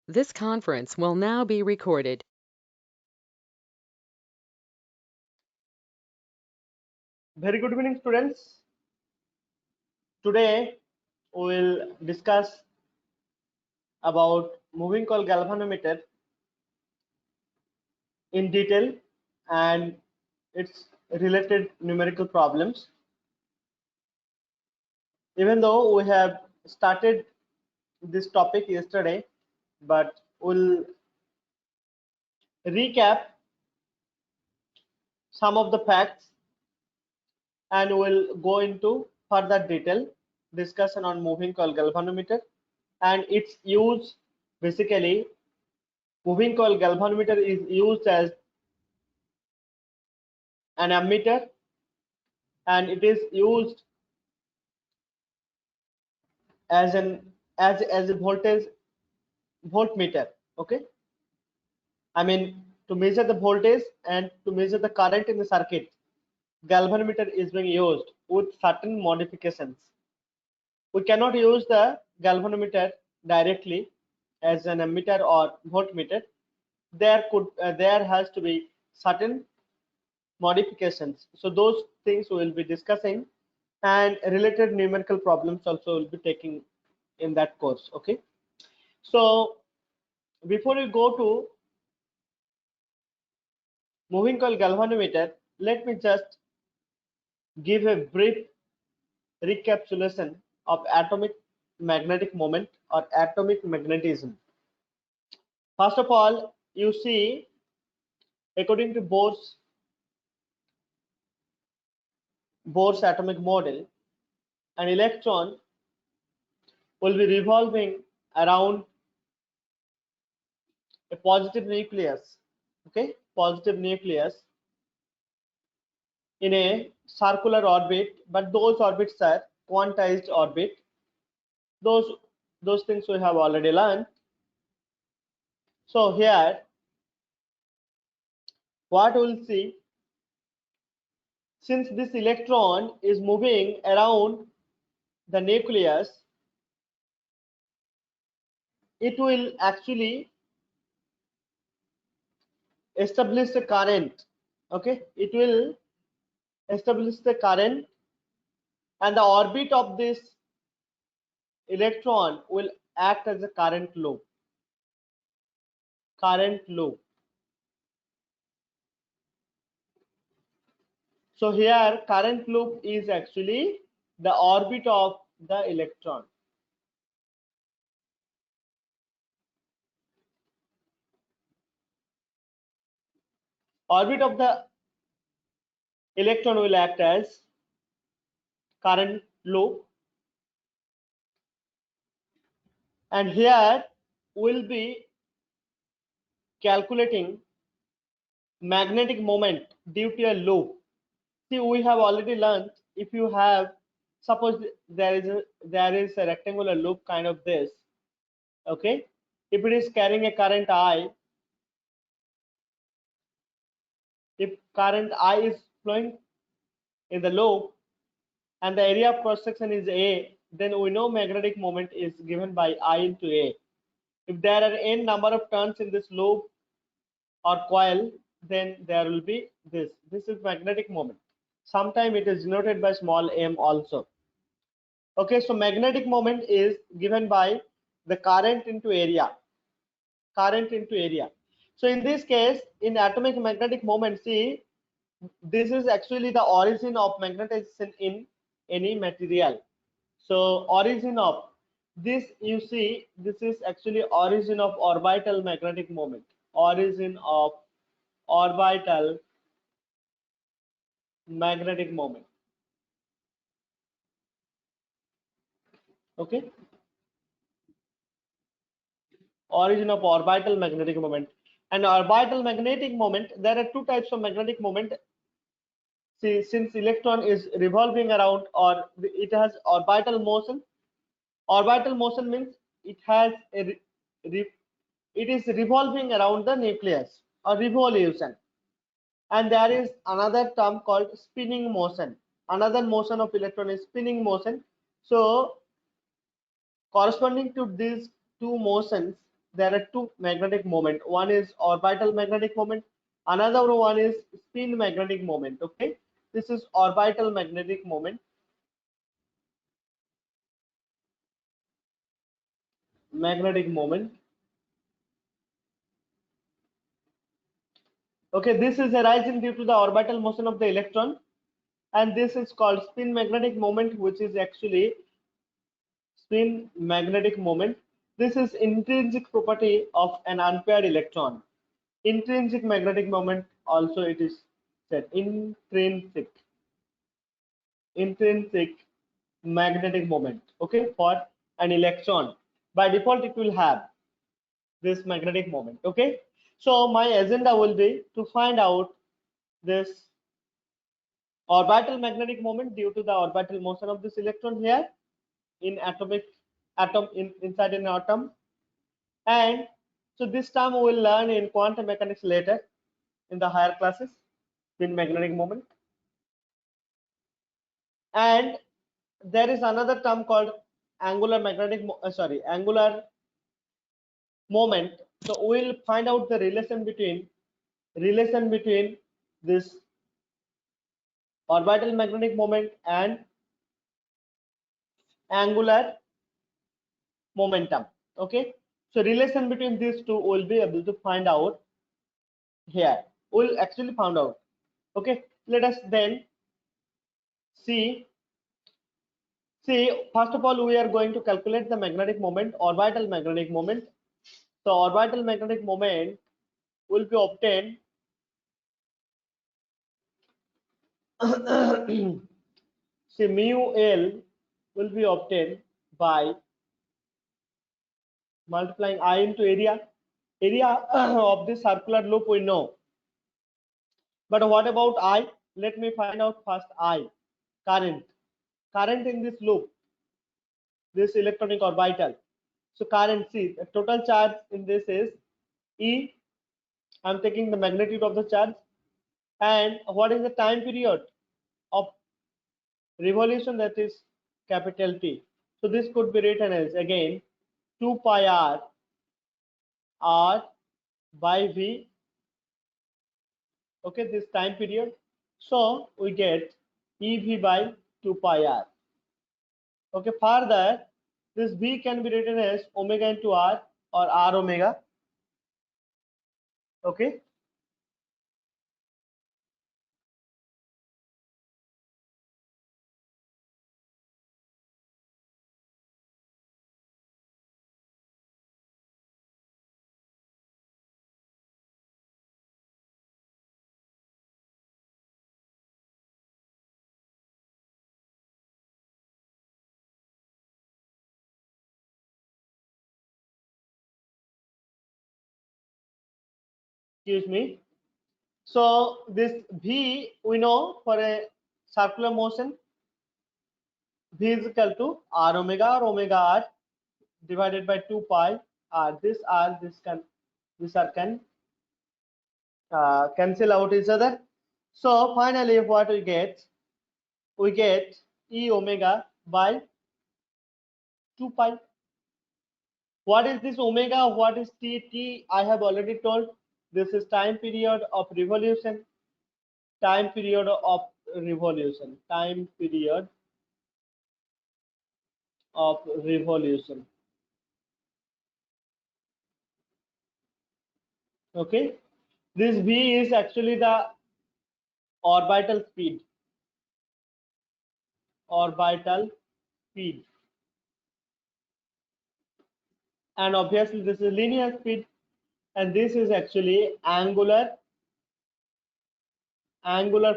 This conference will now be recorded. Very good evening, students. Today we will discuss about moving coil galvanometer in detail and its related numerical problems. Even though we have started this topic yesterday, but we'll recap some of the facts and we'll go into further detail discussion on moving coil galvanometer and its use. Basically, moving coil galvanometer is used as an ammeter and it is used as a voltmeter. Okay, I mean, to measure the voltage and to measure the current in the circuit, galvanometer is being used with certain modifications. We cannot use the galvanometer directly as an ammeter or voltmeter. There has to be certain modifications. So those things we will be discussing, and related numerical problems also will be taking in that course. Okay, so before we go to moving coil galvanometer, let me just give a brief recapitulation of atomic magnetic moment or atomic magnetism. First of all, you see, according to Bohr's atomic model, an electron will be revolving around a positive nucleus. Okay, positive nucleus in a circular orbit, but those orbits are quantized orbit. Those things we have already learned. So here, what we'll see, since this electron is moving around the nucleus, it will actually establish the current. Okay, it will establish the current, and the orbit of this electron will act as a current loop. So here current loop is actually the orbit of the electron. Orbit of the electron will act as current loop, and here we'll be calculating magnetic moment due to a loop. See, we have already learned, if you have, suppose there is a rectangular loop kind of this. Okay, if it is carrying a current I, if current I is flowing in the loop and the area of cross section is A, then we know magnetic moment is given by I into A. If there are n number of turns in this loop or coil, then there will be this. This is magnetic moment. Sometimes it is denoted by small m also. Okay, so magnetic moment is given by the current into area. So in this case, in atomic magnetic moment, see, this is actually the origin of magnetism in any material. So origin of this, you see, this is actually origin of orbital magnetic moment. Origin of orbital magnetic moment. Okay, origin of orbital magnetic moment. And orbital magnetic moment, there are two types of magnetic moment. See, since electron is revolving around, or it has orbital motion. Orbital motion means it has it is revolving around the nucleus, or revolution. And there is another term called spinning motion. Another motion of electron is spinning motion. So corresponding to these two motions, there are two magnetic moment. One is orbital magnetic moment, another one is spin magnetic moment. Okay, this is orbital magnetic moment. Magnetic moment. Okay, this is arising due to the orbital motion of the electron, and this is called spin magnetic moment, which is actually spin magnetic moment. This is intrinsic property of an unpaired electron. Intrinsic magnetic moment also it is said intrinsic magnetic moment. Okay, for an electron, by default it will have this magnetic moment. Okay, so my agenda will be to find out this orbital magnetic moment due to the orbital motion of this electron here in inside an atom. And so this term we will learn in quantum mechanics later in the higher classes, spin magnetic moment. And there is another term called angular angular moment. So we'll find out the relation between this orbital magnetic moment and angular momentum. Okay, so relation between these two we'll be able to find out here. We'll actually find out. Okay, let us then see. First of all, we are going to calculate the magnetic moment, orbital magnetic moment. So orbital magnetic moment will be obtained see mu L will be obtained by multiplying I into area of this circular loop we know. But what about I? Let me find out first I. Current in this loop, this electronic orbital. So current, see, the total charge in this is E. I'm taking the magnitude of the charge. And what is the time period of revolution? That is capital T. So this could be written as again 2 pi r by V. Okay, this time period. So we get EV by 2 pi r. Okay, further this V can be written as omega into r or r omega. Okay, excuse me. So this V we know for a circular motion, V is equal to r omega or omega r divided by 2 pi r. This r, this r can cancel out each other. So finally, what we get E omega by 2 pi. What is this omega? What is T? T I have already told. This is time period of revolution. Time period of revolution. Time period of revolution. Okay. This V is actually the orbital speed. Orbital speed. And obviously this is linear speed. And this is actually angular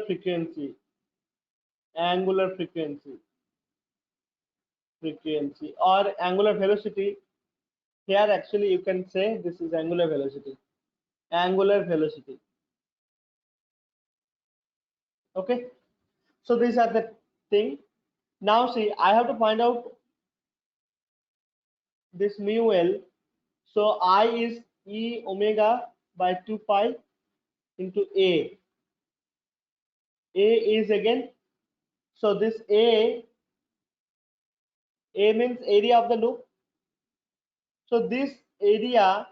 frequency. Angular frequency or angular velocity. Here actually you can say this is angular velocity. Angular velocity. Okay, so these are the thing. Now see, I have to find out this mu L. So I is E omega by 2 pi into A. A is again, so this A means area of the loop. So this area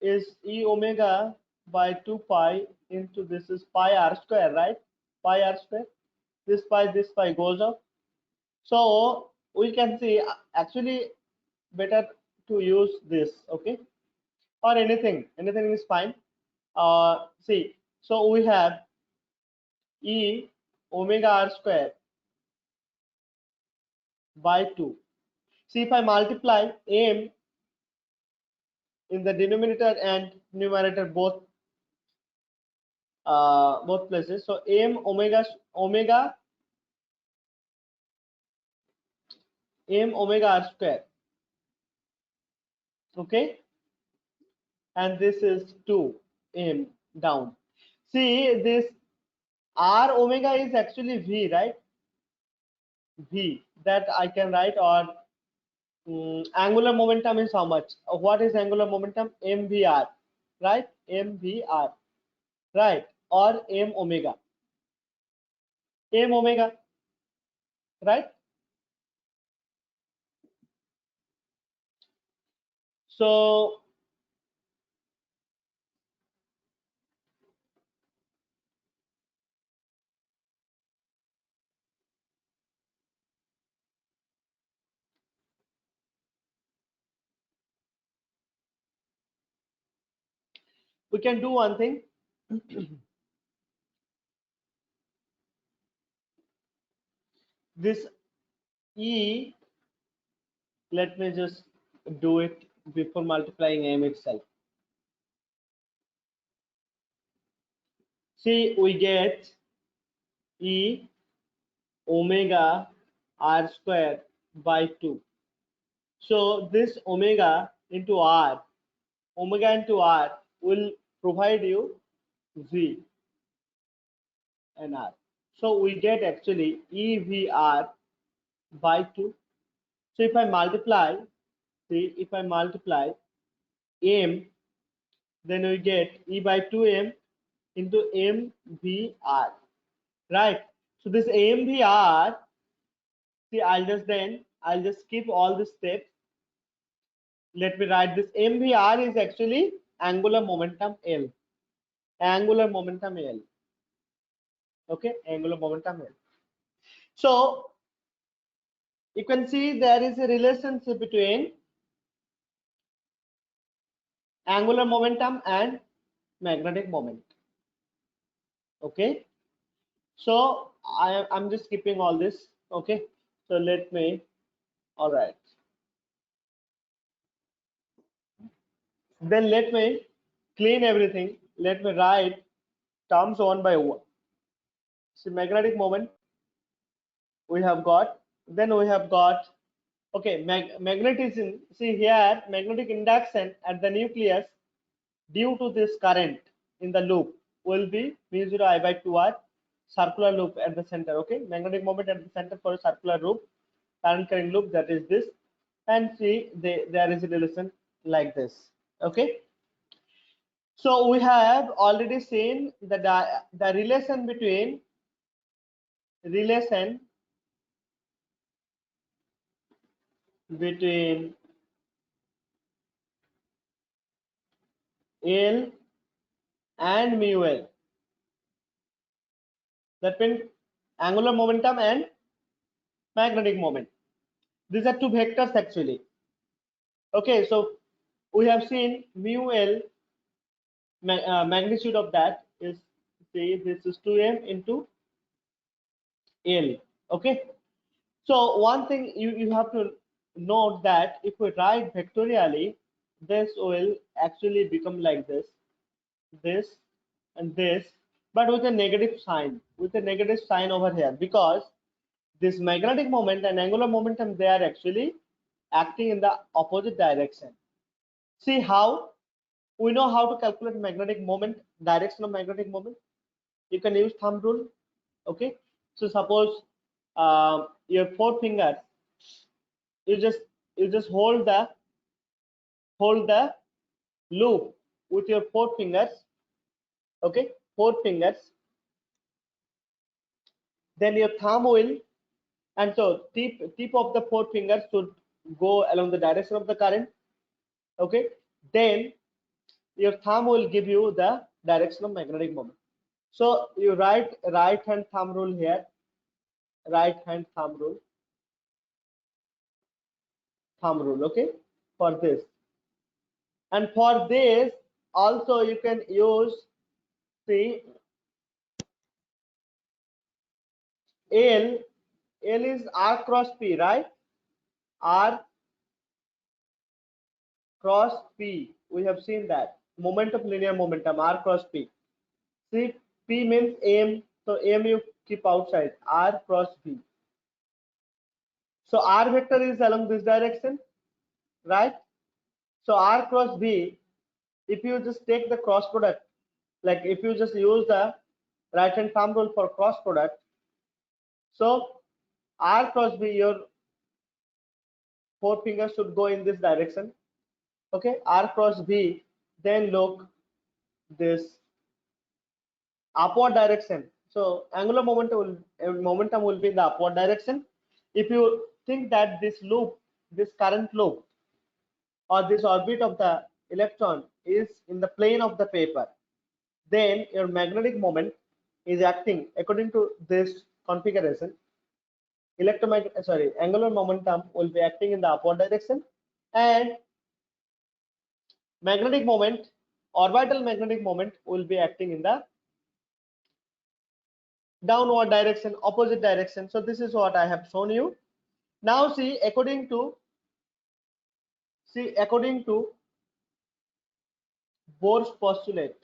is E omega by 2 pi into this is pi r square, right? Pi r square. This pi goes off. So we can see actually better to use this, okay? Or anything is fine. See, so we have E omega r square by 2. See, if I multiply m in the denominator and numerator both places, so m omega r square, okay, and this is 2 m down. See, this r omega is actually v, right? V that I can write, or angular momentum is how much? What is angular momentum? mvr, right? mvr, right? Or m omega, right? So we can do one thing. This E, let me just do it before multiplying m itself. See, we get E omega r square by 2. So this omega into r will provide you v and r. So we get actually EVR by 2. So if I multiply, see, if I multiply m, then we get E by 2m into mvr, right? So this mvr, see, I'll just skip all the steps. Let me write this. mvr is actually angular momentum L. Angular momentum L. Okay, angular momentum L. So you can see there is a relationship between angular momentum and magnetic moment. Okay, so I'm just skipping all this. Okay, so let me, all right, then let me clean everything. Let me write terms one by one. So magnetic moment we have got, then we have got, okay, magnetism. See here, magnetic induction at the nucleus due to this current in the loop will be mu 0 I by 2r, circular loop at the center. Okay, magnetic moment at the center for a circular loop, current carrying loop, that is this. And see, there is a relation like this. Okay, so we have already seen the relation between L and mu L. That means angular momentum and magnetic moment. These are two vectors actually. Okay, so we have seen mu L, magnitude of that is, say, this is 2m into L. Okay, so one thing you have to note that if we write vectorially, this will actually become like this and this, but with a negative sign over here, because this magnetic moment and angular momentum, they are actually acting in the opposite direction. See how we know how to calculate magnetic moment, direction of magnetic moment. You can use thumb rule. Okay, so suppose your 4 fingers, you just hold the loop with your 4 fingers. Okay, 4 fingers, then your thumb will, and so tip of the 4 fingers should go along the direction of the current. Okay, then your thumb will give you the direction of magnetic moment. So you write right hand thumb rule here, right hand thumb rule, okay, for this. And for this also you can use, see, L, L is R cross P, right? R cross P. We have seen that. Moment of linear momentum, R cross P. See, P means M, so M you keep outside, R cross P. So R vector is along this direction, right? So R cross B, if you just take the cross product, like if you just use the right hand thumb rule for cross product, so R cross B, your four fingers should go in this direction. Okay, R cross B, then look this upward direction. So angular momentum will be in the upward direction. If you think that this loop, this current loop, or this orbit of the electron is in the plane of the paper, then your magnetic moment is acting according to this configuration. Angular momentum will be acting in the upward direction, and magnetic moment, orbital magnetic moment, will be acting in the downward direction, opposite direction. So this is what I have shown you. Now see, according to Bohr's postulate,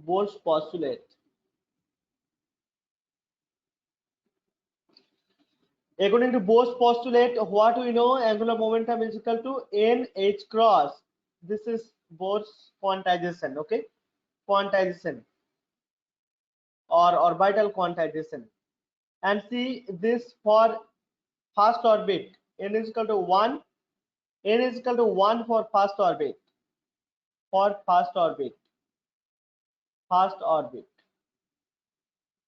Bohr's postulate. According to Bohr's postulate, what we know, angular momentum is equal to nh cross. This is Bohr's quantization, okay? Quantization or orbital quantization. And see this for first orbit, n is equal to 1, n is equal to 1 for first orbit, first orbit.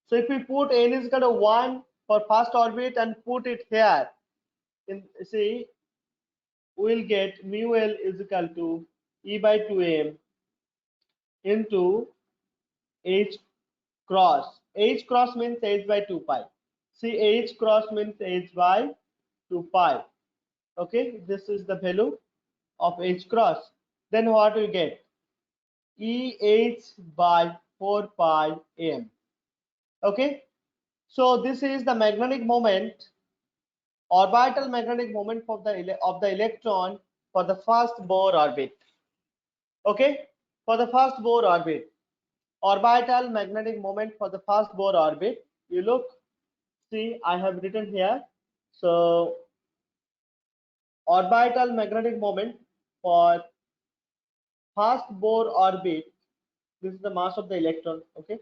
So if we put n is equal to 1 for first orbit and put it here, see, we'll get mu L is equal to E by 2m into H cross. H cross means H by 2 pi. See, H cross means H by 2 pi. Okay, this is the value of H cross. Then what we get? EH by 4 pi m. Okay, so this is the magnetic moment, orbital magnetic moment of the electron for the first Bohr orbit. Okay, for the first Bohr orbit, orbital magnetic moment for the first Bohr orbit. You look, see, I have written here. So orbital magnetic moment for first Bohr orbit, this is the mass of the electron. Okay,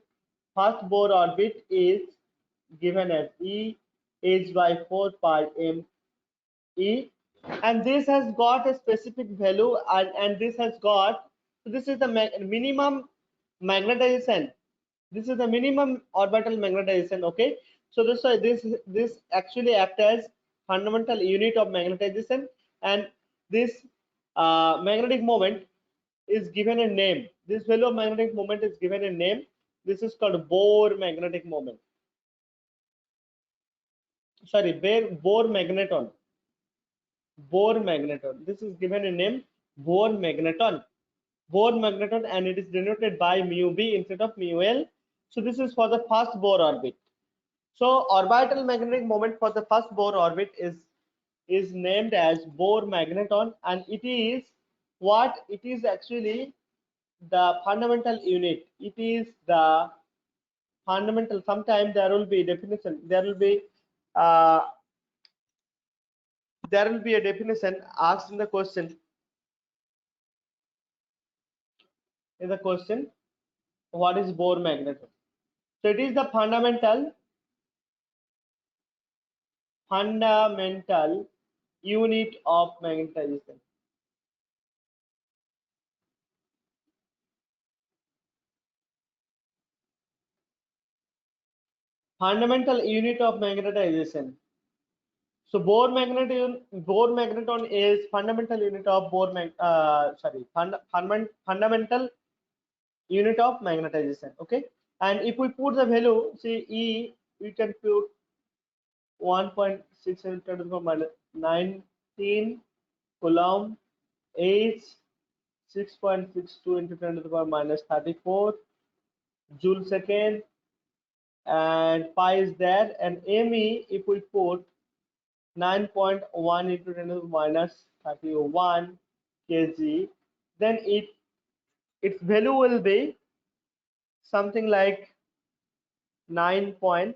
first Bohr orbit is given as E h by 4 pi m E, and this has got a specific value, and this has got, so this is the minimum magnetization, this is the minimum orbital magnetization. Okay, so this actually acts as fundamental unit of magnetization, and this magnetic moment is given a name, this value of magnetic moment is given a name. This is called Bohr magnetic moment, sorry, Bohr magneton. Bohr magneton. This is given a name, Bohr magneton. Bohr magneton, and it is denoted by mu b instead of mu l. So this is for the first Bohr orbit. So orbital magnetic moment for the first Bohr orbit is named as Bohr magneton, and it is what? It is actually the fundamental unit. It is the fundamental. Sometimes there will be definition. Uh, there will be a definition asked in the question. What is Bohr magneton? So it is the fundamental unit of magnetization. Fundamental unit of magnetization. So Bohr magneton is fundamental unit of fundamental unit of magnetization. Okay, and if we put the value, see E, we can put 1.6 10 to the power minus 19 coulomb, H 6.62 into 10 to the power minus 34 joule second, and pi is there, and Me, if we put 9.1 into 10 to the minus 31 kg, then its value will be something like 9.23,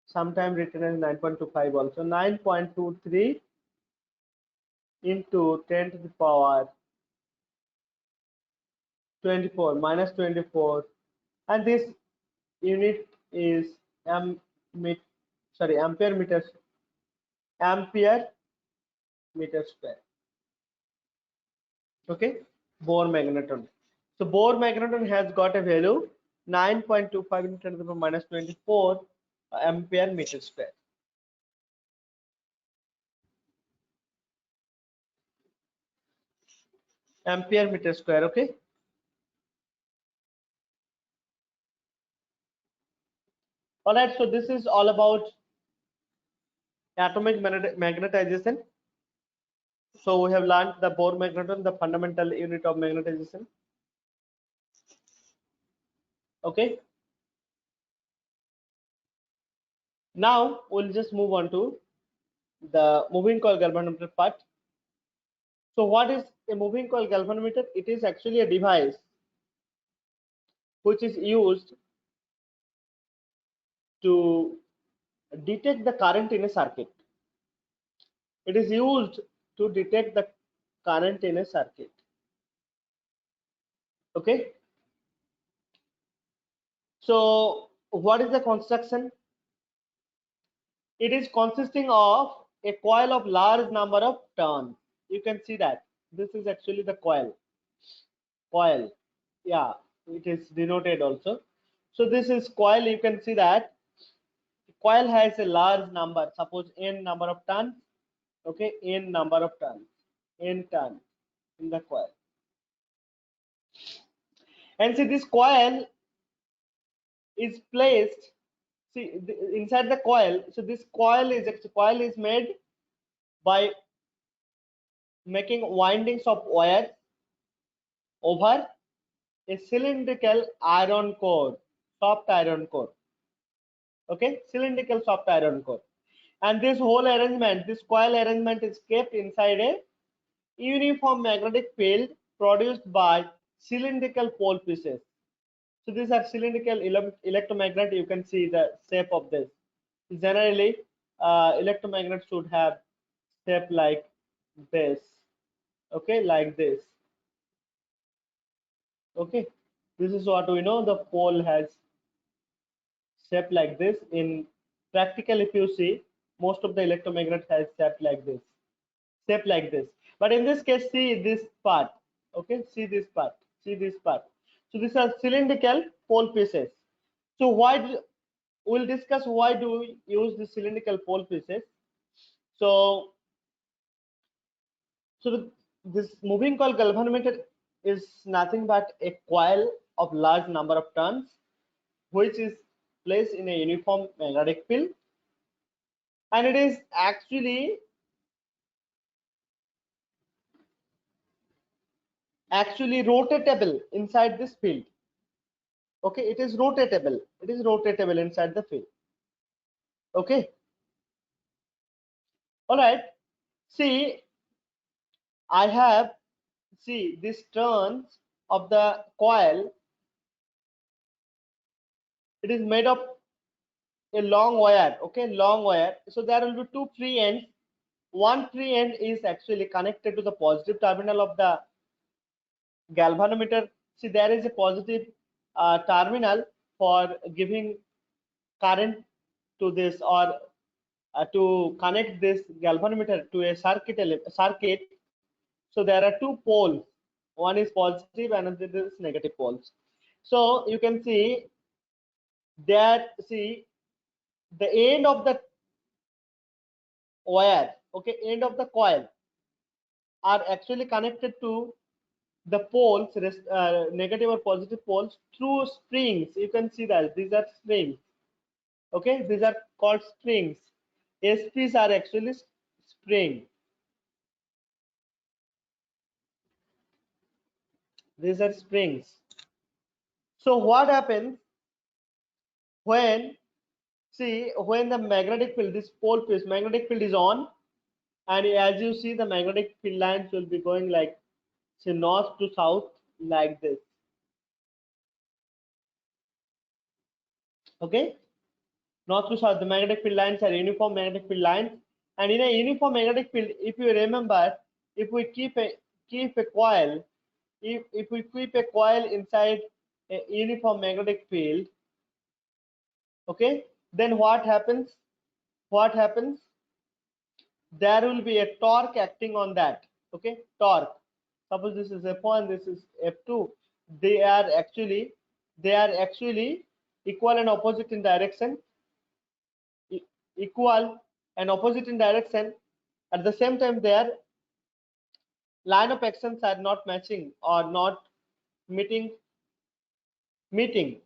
sometime written as 9.25 also. 9.23 into 10 to the power 24 minus 24, and this unit is ampere meter square. Okay, Bohr magneton. So Bohr magneton has got a value 9.25 into 10 to the power minus 24 ampere meter square. Ampere meter square. Okay. All right. So this is all about atomic magnetization. So we have learned the Bohr magneton, the fundamental unit of magnetization. Okay. Now we'll just move on to the moving coil galvanometer part. So what is a moving coil galvanometer? It is actually a device which is used to detect the current in a circuit. It is used to detect the current in a circuit. Okay. So what is the construction? It is consisting of a coil of large number of turns. You can see that this is actually the coil. Yeah, it is denoted also. So this is coil. You can see that coil has a large number, suppose n number of turns. Okay, n number of turns, n turns in the coil. And see, this coil is placed, see, inside the coil. So this coil is made by making windings of wire over a cylindrical iron core, soft iron core. Okay, cylindrical soft iron core. And this whole arrangement, this coil arrangement is kept inside a uniform magnetic field produced by cylindrical pole pieces. So these are cylindrical electromagnet. You can see the shape of this. Generally, electromagnet should have shape like this. Okay, like this. Okay, this is what we know. The pole has shape like this. In practical, if you see, most of the electromagnet has shape like this. But in this case, see this part. Okay, see this part. So these are cylindrical pole pieces. So we'll discuss why do we use the cylindrical pole pieces. So this moving coil galvanometer is nothing but a coil of large number of turns, which is placed in a uniform magnetic field, and it is actually rotatable inside this field. Okay, it is rotatable inside the field. Okay, all right. See, I have, see, these turns of the coil. It is made of a long wire. Okay, long wire. So there will be two free ends. One free end is actually connected to the positive terminal of the galvanometer. See, there is a positive terminal for giving current to this, or to connect this galvanometer to a circuit. So there are two poles. One is positive and another is negative poles. So you can see There, see, the end of the wire, okay, end of the coil are actually connected to the poles, negative or positive poles, through springs. You can see that these are springs. Okay, these are called springs. SPs are actually spring. These are springs. So what happens when, see, when the magnetic field, this pole piece, magnetic field is on, and as you see, the magnetic field lines will be going like, say, north to south, like this. Okay, north to south, the magnetic field lines are uniform magnetic field lines. And in a uniform magnetic field, if you remember, if we keep a coil, if we keep a coil inside a uniform magnetic field, okay, then what happens? What happens? There will be a torque acting on that. Okay, torque. Suppose this is F1, this is F2. They are actually equal and opposite in direction. Equal and opposite in direction. At the same time, their line of actions are not matching or not meeting.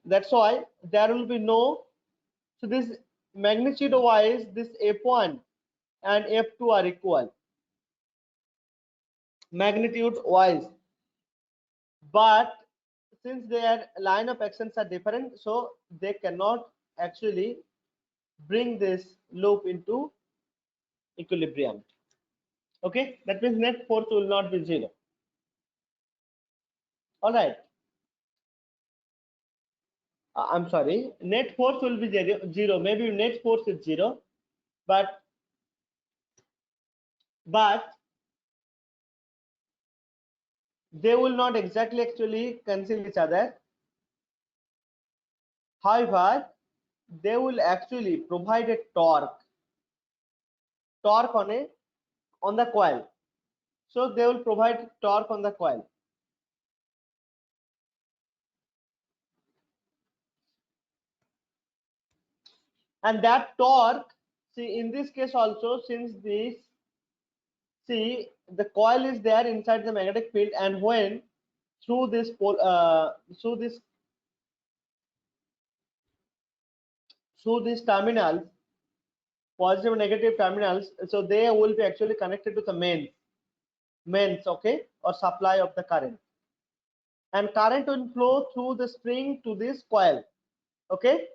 That's why there will be no. So this magnitude wise, this F1 and F2 are equal magnitude wise, but since their line of actions are different, so they cannot actually bring this loop into equilibrium. Okay, that means net force will not be zero. All right. I'm sorry, net force will be zero. Maybe net force is zero, but but they will not exactly actually cancel each other. However, they will actually provide a torque on the coil. So they will provide torque on the coil. And that torque, see, in this case also, since this, see, the coil is there inside the magnetic field, and when through this pole, through these terminals, positive and negative terminals, so they will be actually connected to the mains, okay, or supply of the current, and current will flow through the spring to this coil. Okay,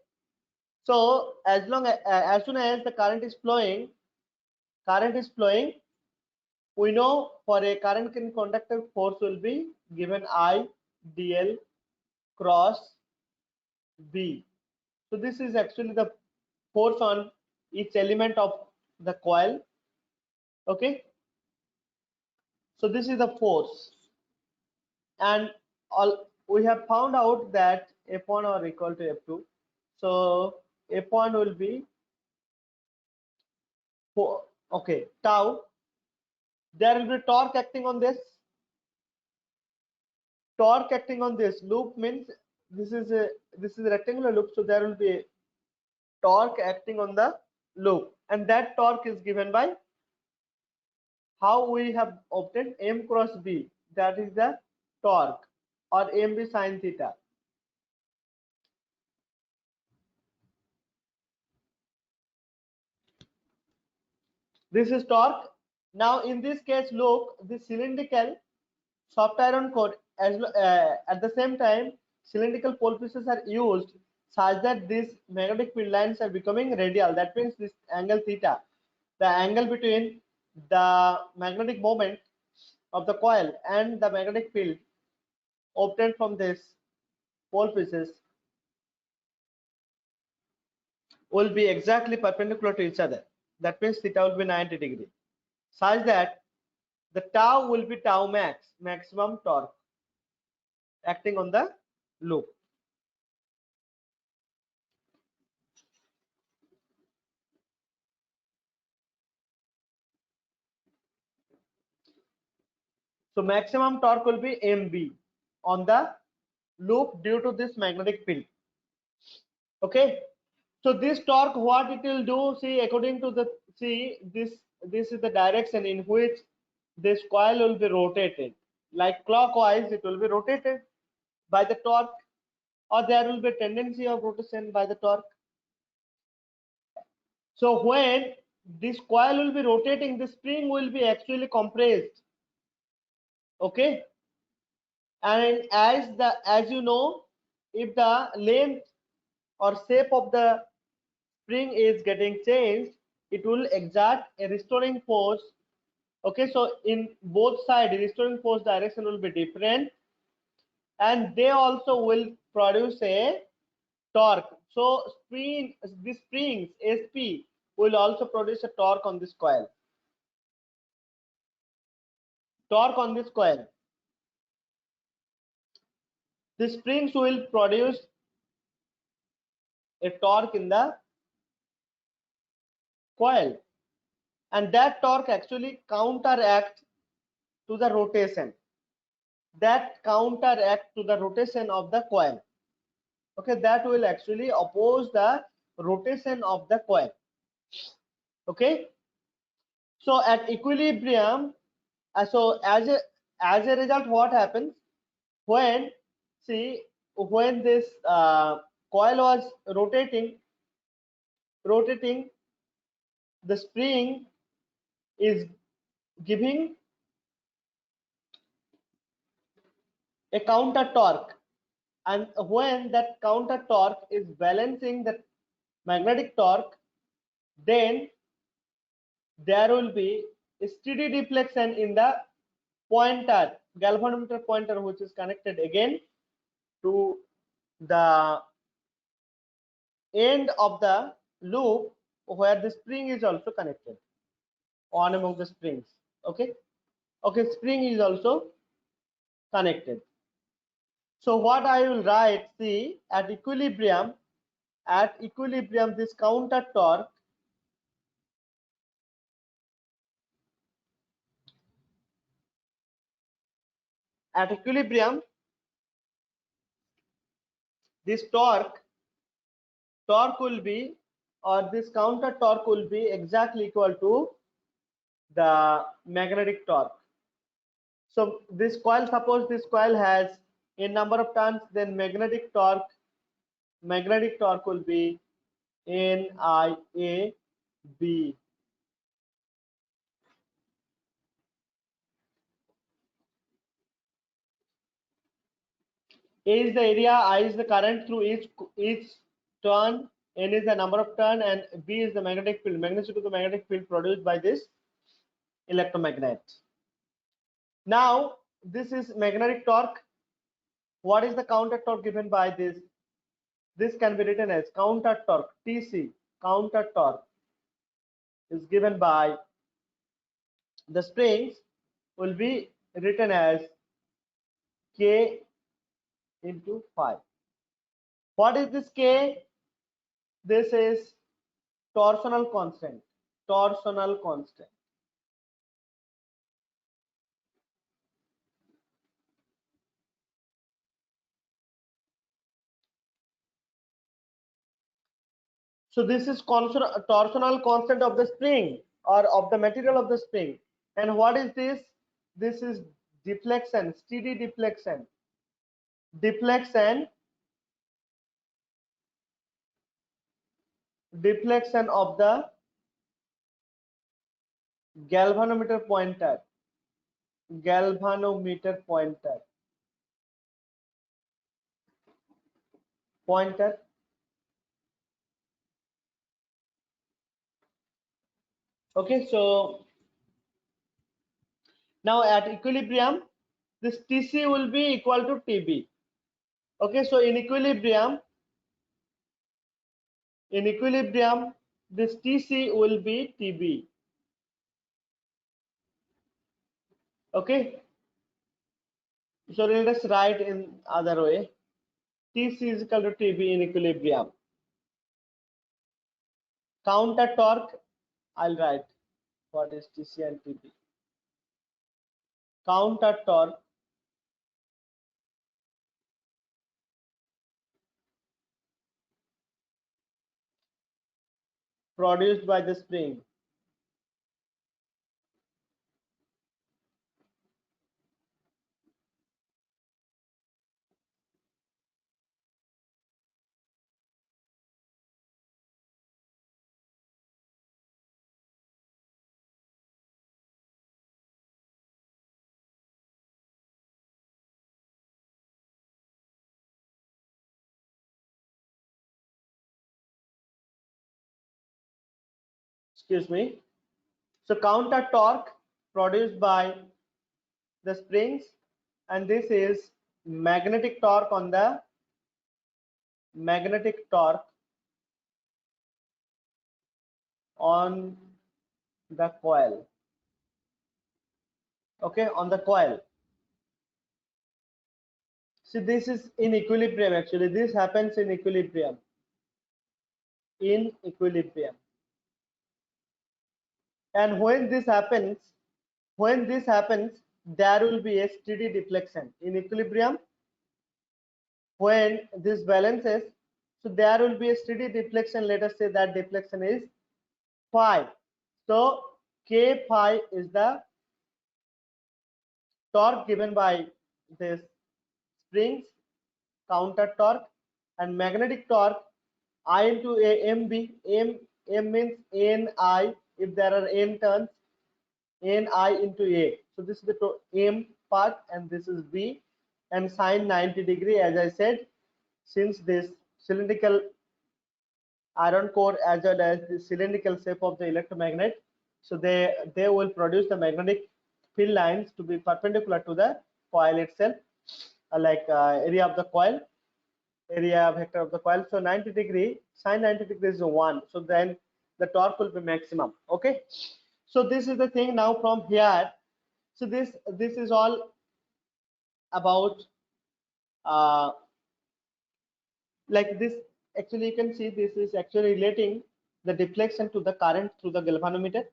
so as soon as the current is flowing, we know for a current in conductor, force will be given I dl cross B. So this is actually the force on each element of the coil. Okay, so this is the force, and all we have found out that F1 are equal to F2. So F1 will be okay, tau. There will be torque acting on this. Torque acting on this loop means this is a rectangular loop, so there will be a torque acting on the loop, and that torque is given by how we have obtained m cross b, that is the torque, or mb sin theta. This is torque. Now in this case, look, the cylindrical soft iron core, at the same time cylindrical pole pieces are used such that these magnetic field lines are becoming radial. That means this angle theta, the angle between the magnetic moment of the coil and the magnetic field obtained from this pole pieces, will be exactly perpendicular to each other. That means theta will be 90 degree, such that the tau will be tau max, maximum torque acting on the loop. So maximum torque will be mb on the loop due to this magnetic field. Okay, so this torque, what it will do, see, according to the, see, this is the direction in which this coil will be rotated, like clockwise it will be rotated by the torque, or there will be a tendency of rotation by the torque. So when this coil will be rotating, the spring will be actually compressed. Okay, and as you know, if the length or shape of the spring is getting changed, it will exert a restoring force. Okay, so in both sides, restoring force direction will be different, and they also will produce a torque. So these springs SP will also produce a torque on this coil. Torque on this coil. The springs will produce a torque in the coil, and that torque actually counteracts to the rotation. That counteract to the rotation of the coil. Okay, that will actually oppose the rotation of the coil. Okay, so at equilibrium, so as a result, what happens when, see, when this coil was rotating, the spring is giving a counter torque, and when that counter torque is balancing the magnetic torque, then there will be a steady deflection in the pointer, galvanometer pointer, which is connected again to the end of the loop where the spring is also connected, one among the springs. Okay, okay, spring is also connected. So what I will write, see, at equilibrium, this counter torque, at equilibrium, this torque will be, or this counter torque will be exactly equal to the magnetic torque. So this coil, suppose this coil has a number of turns, then magnetic torque will be NIAB. A is the area, I is the current through each turn, N is the number of turn, and B is the magnetic field, magnitude of the magnetic field produced by this electromagnet. Now this is magnetic torque. What is the counter torque given by this? This can be written as counter torque, TC. Counter torque is given by the springs, will be written as K into 5. What is this K? This is torsional constant. Torsional constant. So this is torsional constant of the spring, or of the material of the spring. And what is this? This is deflection, steady deflection. Deflection of the galvanometer pointer. Galvanometer pointer. Okay, so now at equilibrium, this TC will be equal to TB. Okay, so in equilibrium, this TC will be TB. Okay, so let us write in other way. TC is equal to TB in equilibrium. Counter torque, I'll write what is TC and TB. Counter torque produced by the spring. Excuse me. So counter torque produced by the springs, and this is magnetic torque on the magnetic torque on the coil. Okay, on the coil. See, this is in equilibrium. Actually, this happens in equilibrium. In equilibrium. And when this happens, there will be a steady deflection in equilibrium. When this balances, so there will be a steady deflection. Let us say that deflection is phi. So k phi is the torque given by this springs, counter torque, and magnetic torque I into a mb. M means ni. If there are n turns, ni into a. So this is the m part, and this is b, and sine 90 degree, as I said, since this cylindrical iron core as well as the cylindrical shape of the electromagnet, so they will produce the magnetic field lines to be perpendicular to the coil itself, area of the coil, area vector of the coil. So 90 degree, sine 90 degree is 1, so then the torque will be maximum. Okay, so this is the thing. Now from here, so this is all about like this. Actually, you can see this is actually relating the deflection to the current through the galvanometer.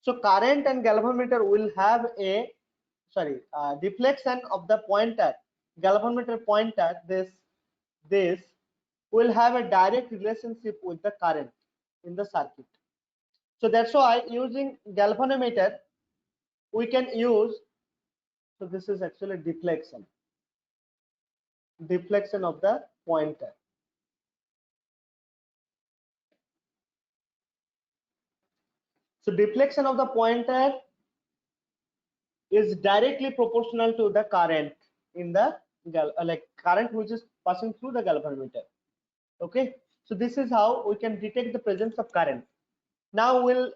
So current and galvanometer will have a deflection of the pointer, galvanometer pointer. This will have a direct relationship with the current in the circuit. So that's why using galvanometer we can use. So this is actually deflection of the pointer. So deflection of the pointer is directly proportional to the current in the current which is passing through the galvanometer. Okay, so this is how we can detect the presence of current. Now we'll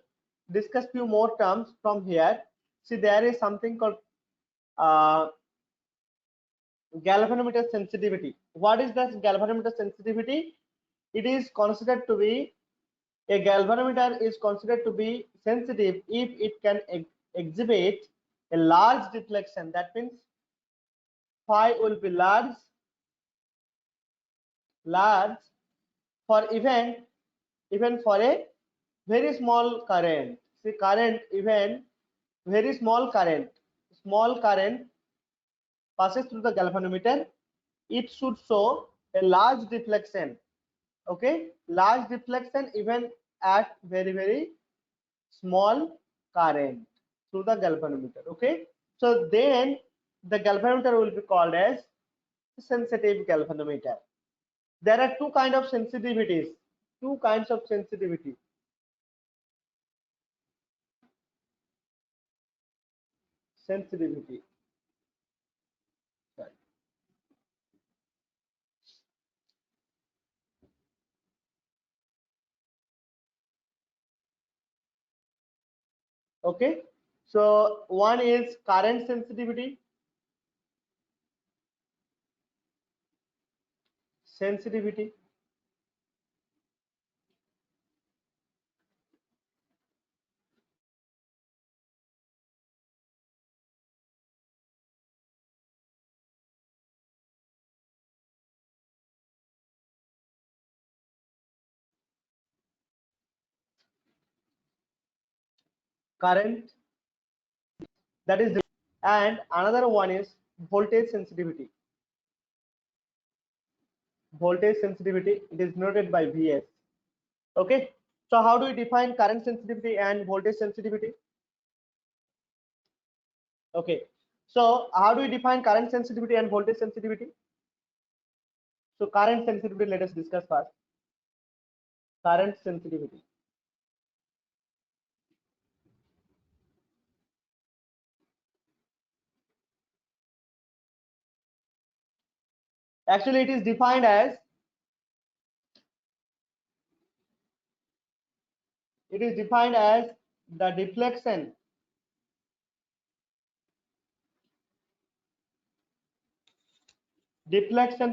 discuss few more terms from here. See, there is something called galvanometer sensitivity. What is this galvanometer sensitivity? It is considered to be, a galvanometer is considered to be sensitive if it can exhibit a large deflection. That means phi will be large for even for a very small current. See, current, even very small current passes through the galvanometer, it should show a large deflection. Okay, large deflection even at very small current through the galvanometer. Okay, so then the galvanometer will be called as sensitive galvanometer. There are two kinds of sensitivities. Sensitivity. Sorry. Okay, so one is current sensitivity. Current, that is, and another one is voltage sensitivity. It is noted by Vs. Okay, So how do we define current sensitivity and voltage sensitivity? Okay, so how do we define current sensitivity and voltage sensitivity? So current sensitivity, let us discuss first. Current sensitivity. Actually, it is defined as the deflection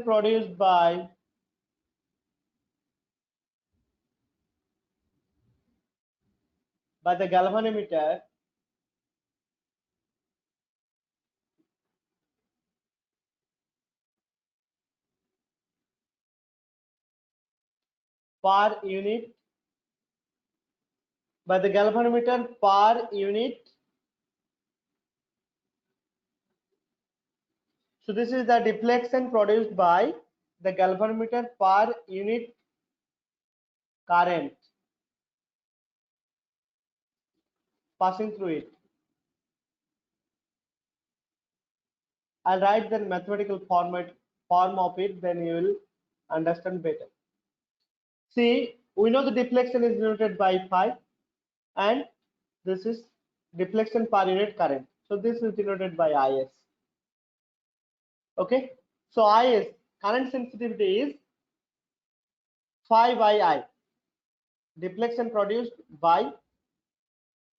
produced by the galvanometer per unit per unit. So this is the deflection produced by the galvanometer per unit current passing through it. I'll write the mathematical form of it, then you will understand better. See, we know the deflection is denoted by phi, and this is deflection per unit current. So this is denoted by Is. Okay, so Is, current sensitivity, is phi by I, deflection produced by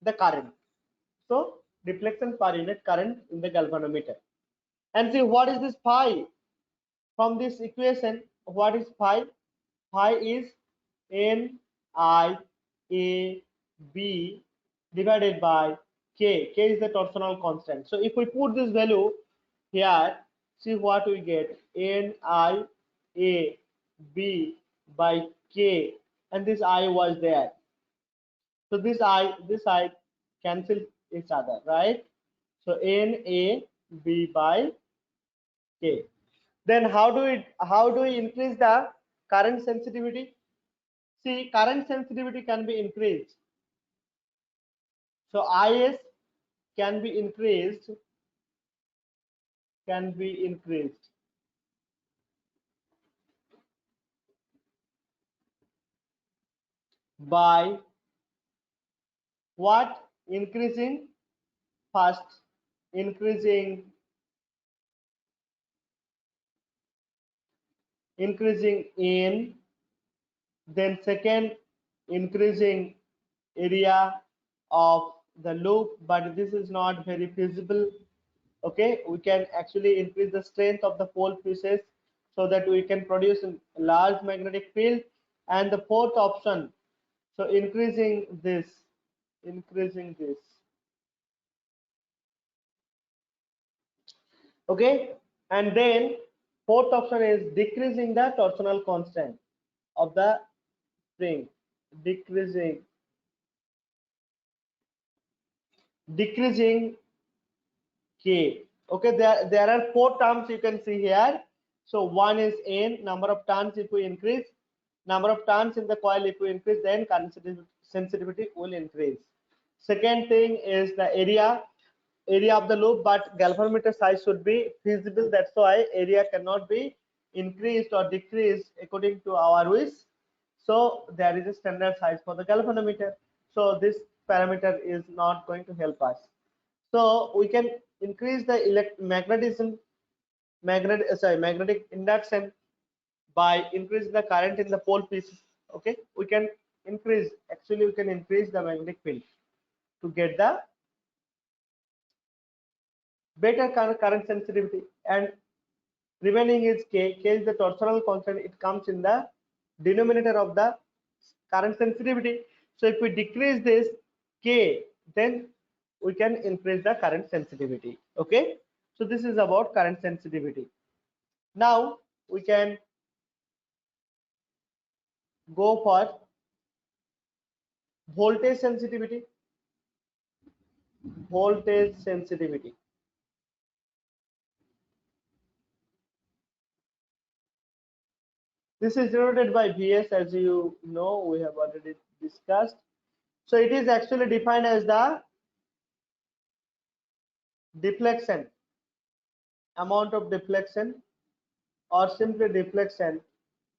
the current. So deflection per unit current in the galvanometer. And see, what is this phi? From this equation, what is phi? Phi is N I A B divided by K. K is the torsional constant. So if we put this value here, see what we get: N I A B by K, and this I was there. So this I cancel each other, right? So N A B by K. Then how do we increase the current sensitivity? See, current sensitivity can be increased. So Is can be increased by what? First increasing in, then second increasing area of the loop, but this is not very feasible. Okay, we can actually increase the strength of the pole pieces so that we can produce a large magnetic field. And the fourth option, so increasing this. Okay, and then fourth option is decreasing the torsional constant of the spring. Decreasing K. Okay, there are four terms you can see here. So one is N, number of turns if we increase, number of turns in the coil if we increase, then current sensitivity will increase. Second thing is the area of the loop, but galvanometer size should be feasible. That's why area cannot be increased or decreased according to our wish. So there is a standard size for the galvanometer. So this parameter is not going to help us. So we can increase the magnetic induction by increasing the current in the pole pieces. Okay, we can increase the magnetic field to get the better current sensitivity. And remaining is K. K is the torsional constant. It comes in the denominator of the current sensitivity. So if we decrease this K, then we can increase the current sensitivity. Okay, so this is about current sensitivity. Now we can go for voltage sensitivity. This is denoted by Vs, as you know, we have already discussed. So it is actually defined as the deflection, amount of deflection, or simply deflection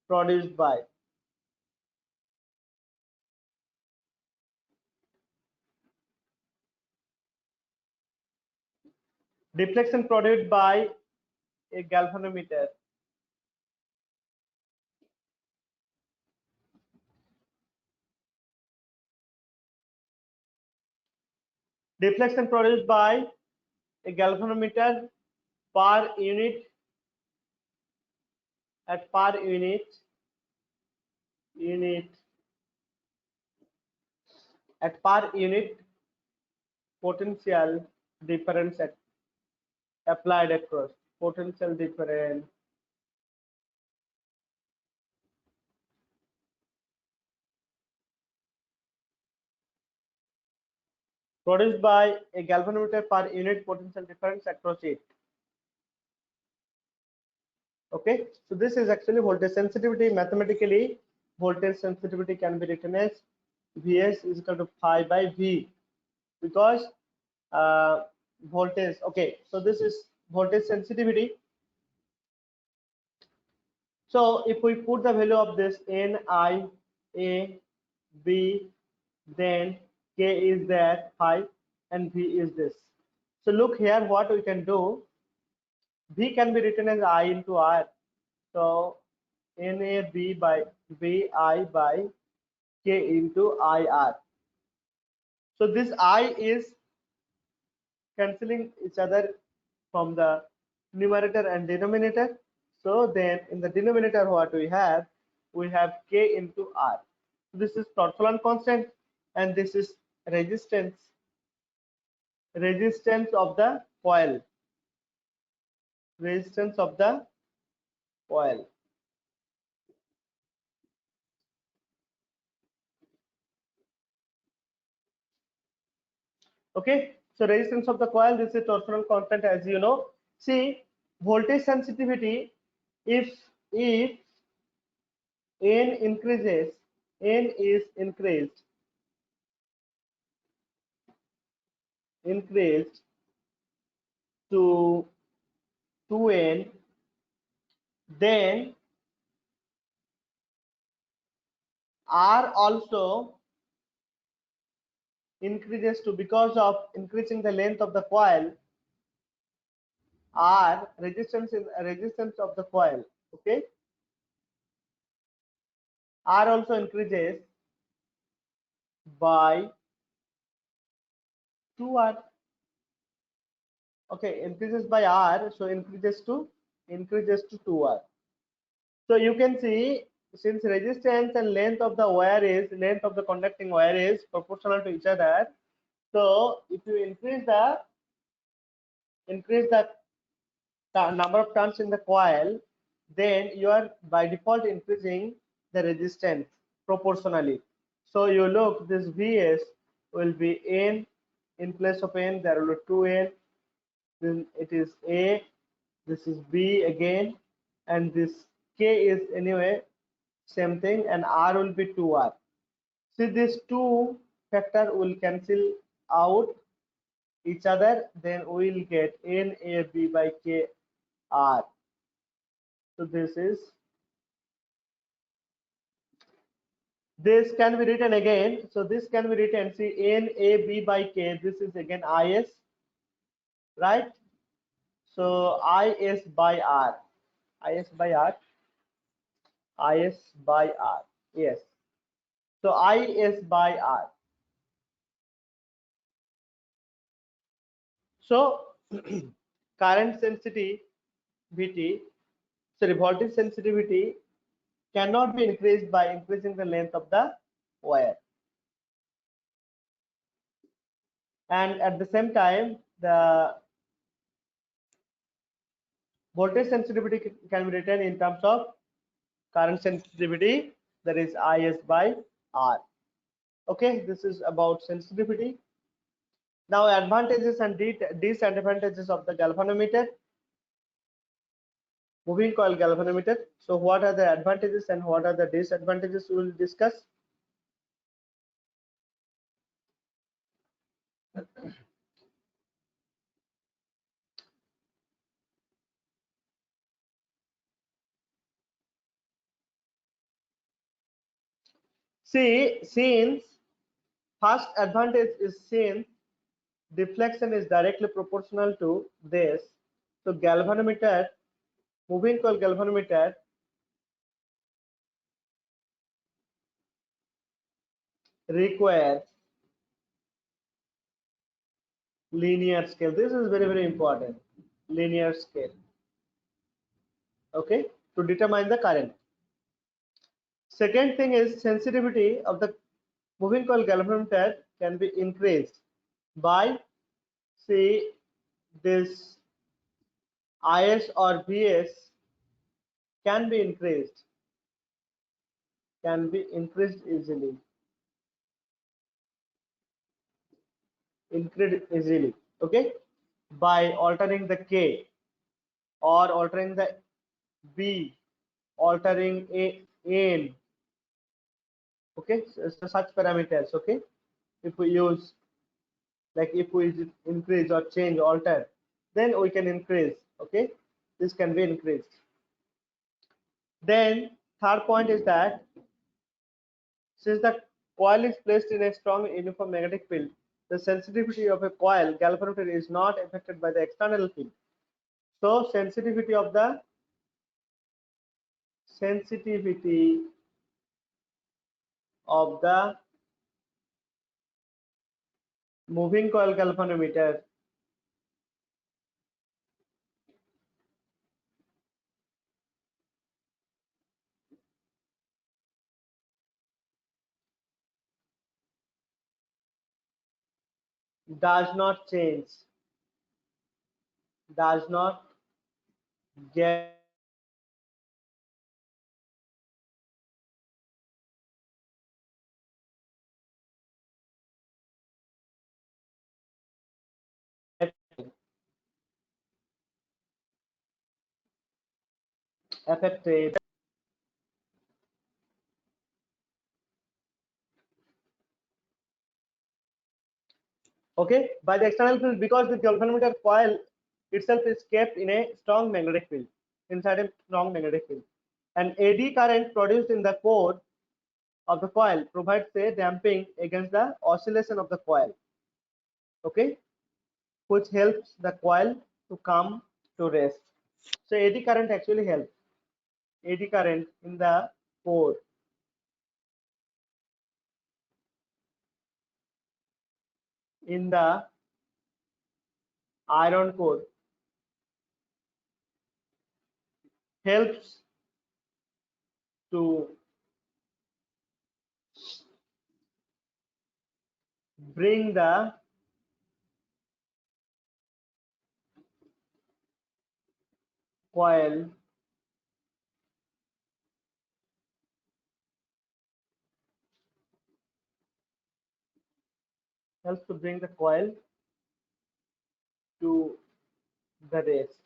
produced by a galvanometer. Deflection produced by a galvanometer per unit at per unit at per unit potential difference applied across potential difference produced by a galvanometer per unit potential difference across it. Okay, so this is actually voltage sensitivity. Mathematically, voltage sensitivity can be written as Vs is equal to phi by V, because voltage. Okay, so this is voltage sensitivity. So if we put the value of this N, I, A, B, then K is that phi and V is this. So look here, what we can do. V can be written as I into R. So NAB by VI by K into IR. So this I is cancelling each other from the numerator and denominator. So then in the denominator what we have K into R. So this is torsion constant and this is resistance of the coil. Resistance of the coil. Okay, so resistance of the coil, this is torsional constant, as you know. See, voltage sensitivity, if N increases, N is increased to 2N, then R also increases to, because of increasing the length of the coil, R resistance of the coil. Okay, R also increases by 2R. Okay, increases by R, so increases to 2R. So you can see, since resistance and length of the wire is length of the conducting wire is proportional to each other, so if you increase the number of turns in the coil, then you are by default increasing the resistance proportionally. So you look, this Vs will be N, in place of N there will be 2N, then it is A, this is B again, and this K is anyway same thing, and R will be 2R. See, this 2 factor will cancel out each other, then we will get NAB by KR. So this can be written again. So this can be written, see, NAB by K, this is again IS, right? So IS by R, IS by R, IS by R, yes. So IS by R. So current sensitivity, sorry, voltage sensitivity cannot be increased by increasing the length of the wire, and at the same time the voltage sensitivity can be written in terms of current sensitivity, that is IS by R. Okay, this is about sensitivity. Now advantages and disadvantages of the galvanometer, moving coil galvanometer. So what are the advantages and what are the disadvantages we will discuss. See, since first advantage is since deflection is directly proportional to this, so galvanometer, moving coil galvanometer requires linear scale. This is very, very important. Linear scale. Okay, to determine the current. Second thing is sensitivity of the moving coil galvanometer can be increased by, say, this IS or VS can be increased easily, okay, by altering the K or altering the B, altering a N, okay, so such parameters, okay, if we use, like if we increase or change, alter, then we can increase, okay, this can be increased. Then third point is that since the coil is placed in a strong uniform magnetic field, the sensitivity of a coil galvanometer is not affected by the external field. So sensitivity of the moving coil galvanometer does not change, does not get affected. Okay, by the external field, because the galvanometer coil itself is kept in a strong magnetic field, inside a strong magnetic field, and AD current produced in the core of the coil provides a damping against the oscillation of the coil, okay, which helps the coil to come to rest. So AD current actually helps. AD current in the core, in the iron core, helps to bring the coil to the rest.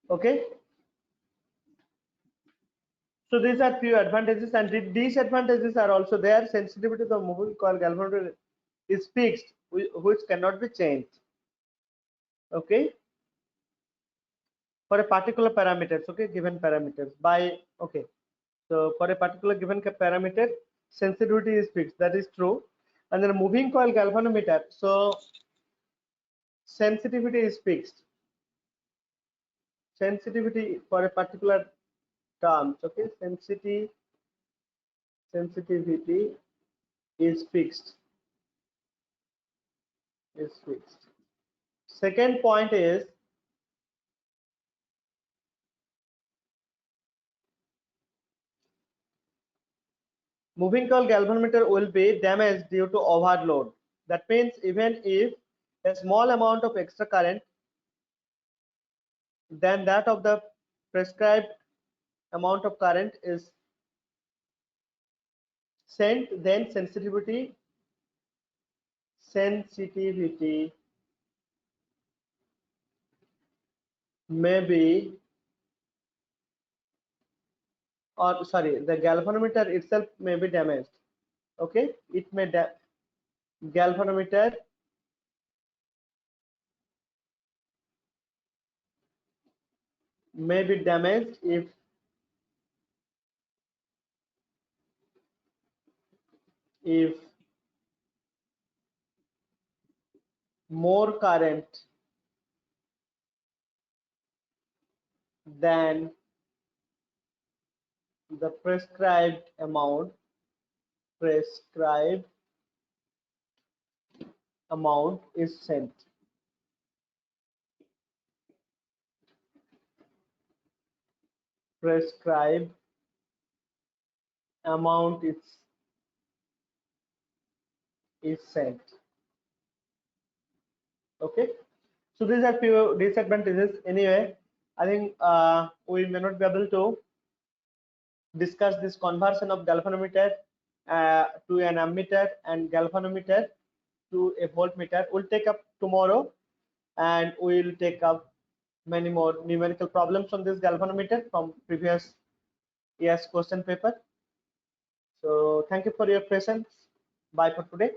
Okay, so these are few advantages, and the disadvantages are also there. Sensitivity of the moving coil galvanometer is fixed, which cannot be changed, okay, for a particular parameters, okay, given parameters by, okay, so for a particular given parameter sensitivity is fixed, that is true. And then moving coil galvanometer, so sensitivity is fixed, sensitivity for a particular terms, okay, sensitivity is fixed, second point is moving coil galvanometer will be damaged due to overload. That means even if a small amount of extra current than that of the prescribed amount of current is sent, then sensitivity may be, or sorry, the galvanometer itself may be damaged, okay, it may galvanometer may be damaged if more current than the prescribed amount is sent. Prescribed amount is sent. Okay, so these are few disadvantages. Anyway, I think we may not be able to discuss this conversion of galvanometer to an ammeter and galvanometer to a voltmeter. We'll take up tomorrow, and we'll take up many more numerical problems on this galvanometer from previous year's question paper. So thank you for your presence. Bye for today.